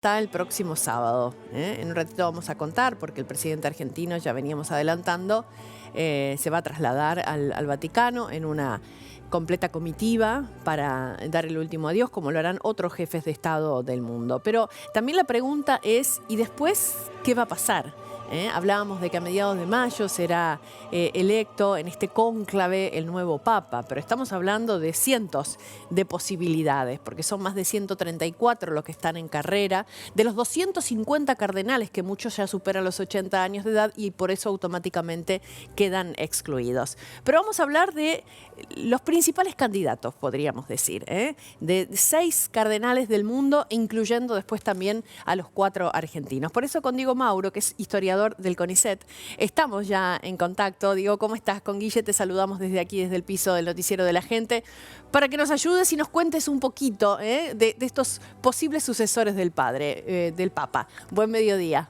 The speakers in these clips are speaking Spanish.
Está el próximo sábado. En un ratito vamos a contar, porque el presidente argentino, ya veníamos adelantando, se va a trasladar al Vaticano en una completa comitiva para dar el último adiós, como lo harán otros jefes de Estado del mundo. Pero también la pregunta es, ¿y después qué va a pasar? Hablábamos de que a mediados de mayo será electo en este cónclave el nuevo Papa, pero estamos hablando de cientos de posibilidades, porque son más de 134 los que están en carrera, de los 250 cardenales, que muchos ya superan los 80 años de edad y por eso automáticamente quedan excluidos. Pero vamos a hablar de los principales candidatos, podríamos decir, de 6 cardenales del mundo, incluyendo después también a los 4 argentinos. Por eso con Diego Mauro, que es historiador del CONICET, estamos ya en contacto. Diego, ¿cómo estás? Con Guille te saludamos desde aquí, desde el piso del Noticiero de la Gente, para que nos ayudes y nos cuentes un poquito de estos posibles sucesores del padre, del Papa. Buen mediodía.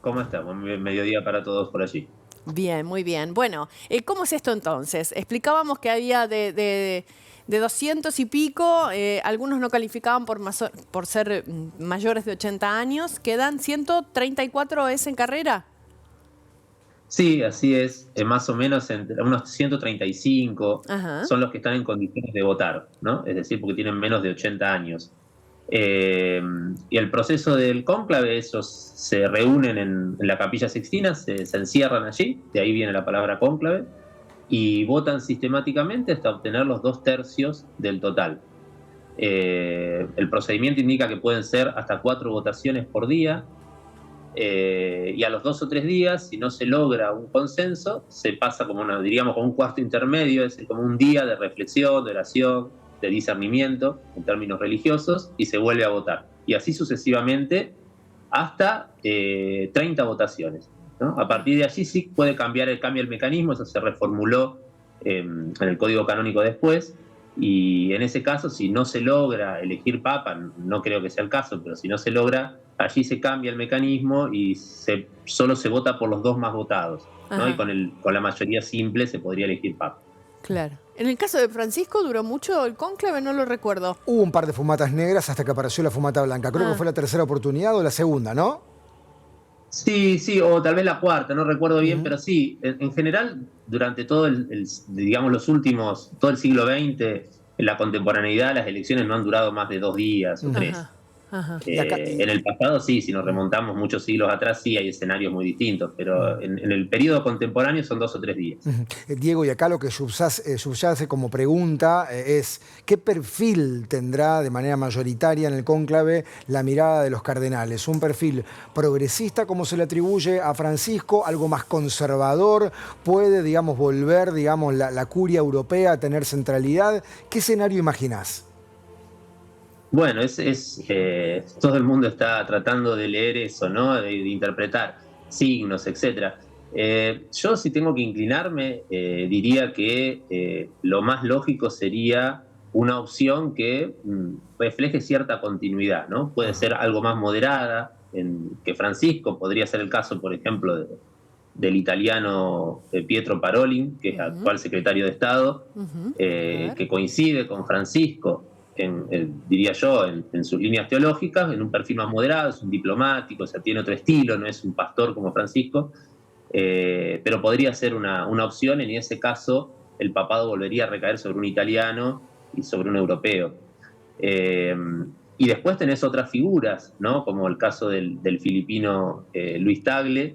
¿Cómo estamos? Mediodía para todos por allí. Bien, muy bien. Bueno, ¿cómo es esto entonces? Explicábamos que había de 200 y pico, algunos no calificaban por ser mayores de 80 años. ¿Quedan 134 en carrera? Sí, así es. Más o menos entre unos 135 Ajá. son los que están en condiciones de votar, ¿no? Es decir, porque tienen menos de 80 años. Y el proceso del cónclave, esos se reúnen en la Capilla Sixtina, se encierran allí, de ahí viene la palabra cónclave, y votan sistemáticamente hasta obtener los 2/3 del total. El procedimiento indica que pueden ser hasta 4 votaciones por día, y a los 2 o 3 días, si no se logra un consenso, se pasa como diríamos, como un cuarto intermedio, es decir, como un día de reflexión, de oración, de discernimiento en términos religiosos, y se vuelve a votar. Y así sucesivamente hasta 30 votaciones, ¿no? A partir de allí sí puede cambia el mecanismo, eso se reformuló en el Código Canónico después, y en ese caso, si no se logra elegir papa, no creo que sea el caso, pero si no se logra, allí se cambia el mecanismo y solo se vota por los 2 más votados, ¿no? Y Ajá. con la mayoría simple se podría elegir papa. Claro. En el caso de Francisco, ¿duró mucho el cónclave? No lo recuerdo. Hubo un par de fumatas negras hasta que apareció la fumata blanca. Creo que fue la tercera oportunidad o la segunda, ¿no? Sí, sí, o tal vez la cuarta, no recuerdo bien, pero sí, en general, durante todo digamos, todo el siglo XX, en la contemporaneidad, las elecciones no han durado más de 2 días o 3. Ajá. Ajá. En el pasado sí, si nos remontamos muchos siglos atrás, sí hay escenarios muy distintos, pero en el periodo contemporáneo son 2 o 3 días. Diego, y acá lo que subyace como pregunta es, ¿qué perfil tendrá de manera mayoritaria en el cónclave la mirada de los cardenales? ¿Un perfil progresista como se le atribuye a Francisco? ¿Algo más conservador? ¿Puede, digamos, volver, digamos, la curia europea a tener centralidad? ¿Qué escenario imaginás? Bueno, todo el mundo está tratando de leer eso, ¿no? De interpretar signos, etcétera. Yo, si tengo que inclinarme, diría que lo más lógico sería una opción que refleje cierta continuidad, ¿no? Puede ser algo más moderada que Francisco, podría ser el caso, por ejemplo, del italiano Pietro Parolin, que es actual secretario de Estado, que coincide con Francisco, diría yo, en sus líneas teológicas, en un perfil más moderado, es un diplomático, o sea, tiene otro estilo, no es un pastor como Francisco, pero podría ser una opción. En ese caso el papado volvería a recaer sobre un italiano y sobre un europeo. Y después tenés otras figuras, ¿no? Como el caso del filipino Luis Tagle,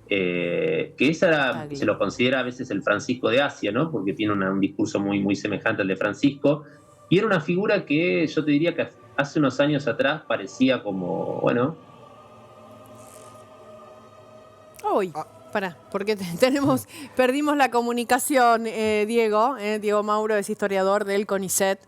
que se lo considera a veces el Francisco de Asia, ¿no? Porque tiene un discurso muy, muy semejante al de Francisco, y era una figura que yo te diría que hace unos años atrás parecía como, bueno. Uy, pará, porque perdimos la comunicación, Diego. Diego Mauro es historiador del CONICET,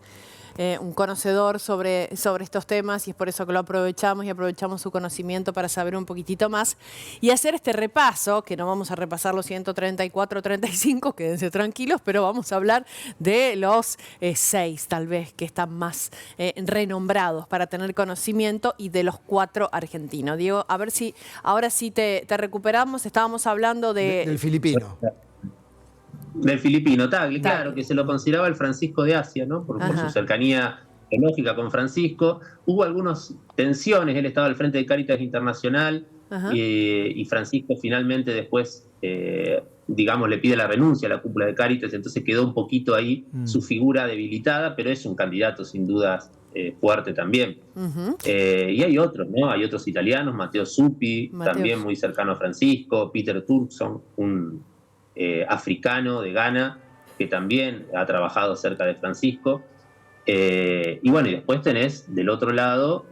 un conocedor sobre estos temas, y es por eso que lo aprovechamos y aprovechamos su conocimiento para saber un poquitito más y hacer este repaso, que no vamos a repasar los 134, 35, quédense tranquilos, pero vamos a hablar de los 6 tal vez que están más renombrados para tener conocimiento, y de los 4 argentinos. Diego, a ver si ahora sí te recuperamos. Estábamos hablando Del filipino. Del filipino Tagle, claro, que se lo consideraba el Francisco de Asia, ¿no? Por su cercanía teológica con Francisco. Hubo algunas tensiones, él estaba al frente de Cáritas Internacional y Francisco finalmente después, digamos, le pide la renuncia a la cúpula de Cáritas, entonces quedó un poquito ahí su figura debilitada, pero es un candidato sin dudas fuerte también. Y hay otros, ¿no? Hay otros italianos, Matteo Zuppi, también muy cercano a Francisco, Peter Turkson, un africano de Ghana, que también ha trabajado cerca de Francisco. Y bueno, y después tenés del otro lado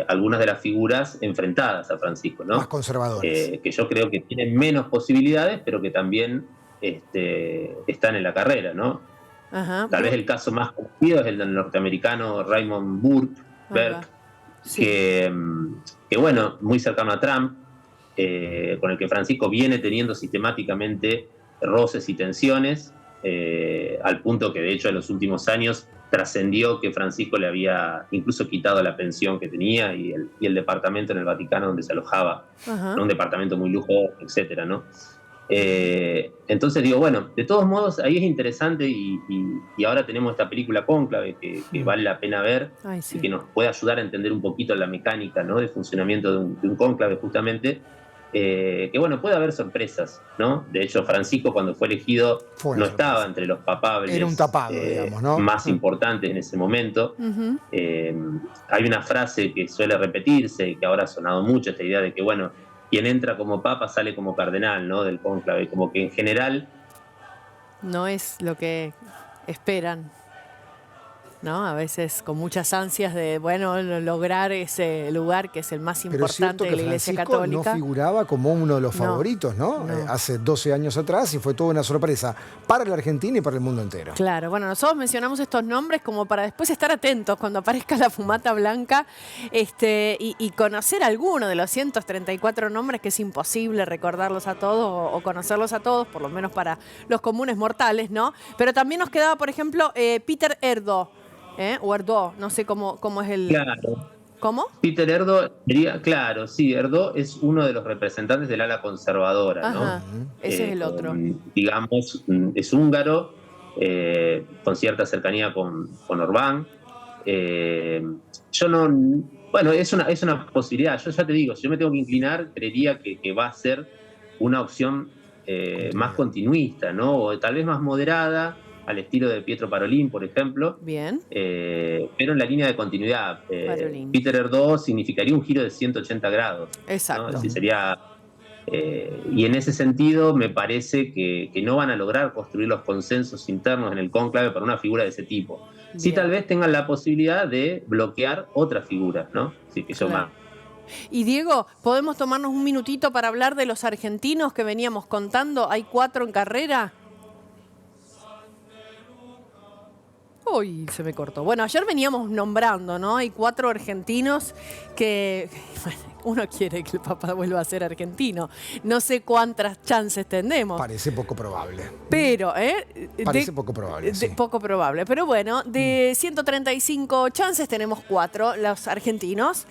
algunas de las figuras enfrentadas a Francisco, ¿no? Más conservadores. Que yo creo que tienen menos posibilidades, pero que también están en la carrera, ¿no? Tal vez el caso más conocido es el del norteamericano Raymond Burke, que bueno, muy cercano a Trump, con el que Francisco viene teniendo sistemáticamente roces y tensiones, al punto que de hecho en los últimos años trascendió que Francisco le había incluso quitado la pensión que tenía y el departamento en el Vaticano donde se alojaba, ¿no? Un departamento muy lujoso, etcétera, ¿no? Entonces digo, bueno, de todos modos ahí es interesante y ahora tenemos esta película Cónclave que vale la pena ver y que nos puede ayudar a entender un poquito la mecánica, ¿no? De funcionamiento de un cónclave justamente. Que bueno, puede haber sorpresas, ¿no? De hecho, Francisco cuando fue elegido no estaba entre los papables. Era un tapado, digamos, ¿no? Más importantes en ese momento. Hay una frase que suele repetirse y que ahora ha sonado mucho, esta idea de que, bueno, quien entra como papa sale como cardenal, ¿no? Del cónclave, como que en general... No es lo que esperan, ¿no? A veces con muchas ansias de, bueno, lograr ese lugar que es el más importante de la Iglesia Católica. No figuraba como uno de los favoritos, ¿no? Hace 12 años atrás y fue toda una sorpresa para la Argentina y para el mundo entero. Claro, bueno, nosotros mencionamos estos nombres como para después estar atentos cuando aparezca la fumata blanca y conocer alguno de los 134 nombres, que es imposible recordarlos a todos o conocerlos a todos, por lo menos para los comunes mortales, ¿no? Pero también nos quedaba, por ejemplo, Peter Erdo. O Erdo, no sé cómo es el... Claro. ¿Cómo? Peter Erdo, claro, sí, Erdo es uno de los representantes del ala conservadora, ¿no? Ese es el otro. Digamos, es húngaro, con cierta cercanía con Orbán. Yo no... Bueno, es una posibilidad. Yo ya te digo, si yo me tengo que inclinar, creería que va a ser una opción más continuista, ¿no? O tal vez más moderada, al estilo de Pietro Parolin, por ejemplo. Bien. Pero en la línea de continuidad. Peter Erdo significaría un giro de 180 grados. Exacto. ¿no? Es decir, sería... y en ese sentido me parece que no van a lograr construir los consensos internos en el cónclave para una figura de ese tipo. Bien. Sí, tal vez tengan la posibilidad de bloquear otras figuras, ¿no? Así que claro. Y Diego, ¿podemos tomarnos un minutito para hablar de los argentinos que veníamos contando? ¿Hay 4 en carrera? Uy, se me cortó. Bueno, ayer veníamos nombrando, ¿no? Hay 4 argentinos que... Bueno, uno quiere que el Papa vuelva a ser argentino. No sé cuántas chances tendremos. Parece poco probable. Pero, Parece poco probable, sí. Poco probable. Pero bueno, de 135 chances tenemos 4 los argentinos.